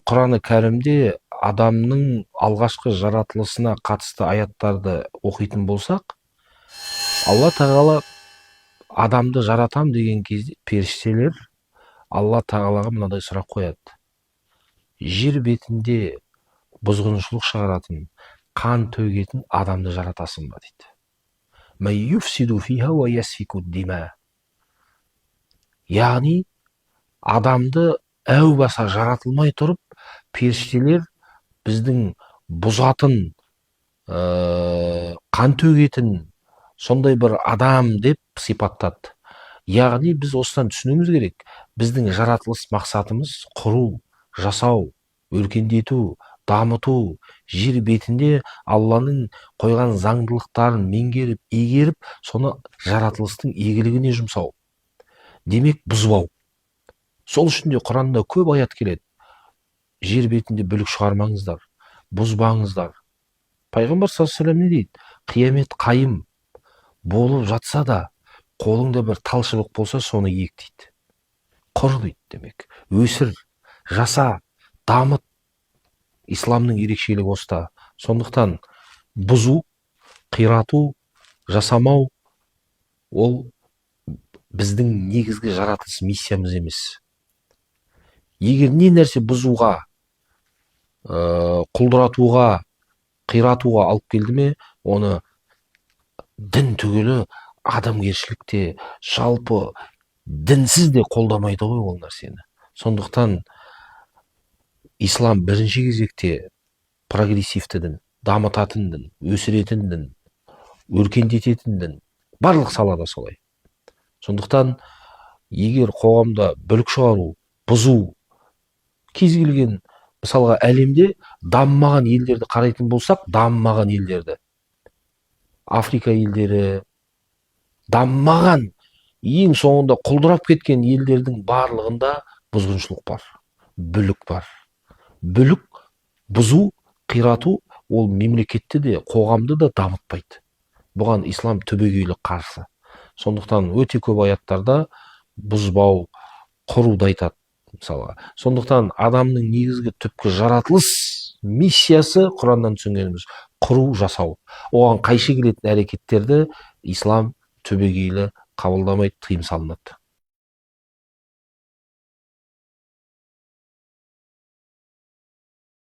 Құраны кәрімде адамның алғашқы жаратылысына қатысты аяттарды оқитын болсақ, Алла тағала адамды жаратам деген кезде періштелер Алла тағалаға мынадай сұрақ қояды. Жер бетінде бұзғыншылық шығаратын, қан төгетін адамды жаратасың ба дейді. Мә юфсиду фиха ва ясфику дима. Яғни адамды әу баса жаратылмай тұрып, періштелер біздің бұзатын, қан төгетін сондай бір адам деп сипаттады. Яғни біз осыдан түсінуіміз керек. Біздің жаратылыс мақсатымыз құру, жасау, өркендету, дамыту, жер бетінде Алланың қойған заңдылықтарын меңгеріп, игеріп, соны жаратылыстың игілігіне жұмсау. Демек, бұзбау. Сол үшін де Құранда көп аят келеді. Жер бетінде бүлік шығармаңыздар, бұзбаңыздар. Пайғамбар саллаллаху алейхи вассалам не дейді? Қиямет қайым болып жатса да, қолыңда бір тал шыбық болса, соны ек дейді. Құр дейді демек. Өсір, жаса, дамыт. Исламның ерекшелігі осыда. Сондықтан бұзу, қирату, жасамау ол біздің негізгі жаратылыс миссиямыз емес. Егер не нәрсе бұзуға, құлдыратуға, қиратуға алып келді ме, оны дін түгілі адамгершілікте, жалпы дінсіз де қолдамайды ғой ол нәрсені. Сондықтан ислам бірінші кезекте прогрессивті дін, дамытатын дін, өсіретін дін, өркендететін дін. Барлық салада солай. Сондықтан егер қоғамда бүлік шығару, бұзу, кез келген, мысалға әлемде дамымаған елдерді қарайтын болсақ, дамымаған елдерді, Африка елдері, дамымаған, ең соңында құлдырап кеткен елдердің барлығында бұзғыншылық бар, бүлік бар. Бүлік, бұзу, қирату ол мемлекетті де, қоғамды да дамытпайды. Бұған ислам түбегейлі қарсы. Сондықтан өте көп аяттарда бұзбау, құруды айтады мысалға. Сондықтан адамның негізгі түпкі жаратылыс миссиясы Құраннан түсінгеніміз құру, жасау. Оған қайшы келетін әрекеттерді ислам түбегейлі қабылдамайды, тыйым салынады.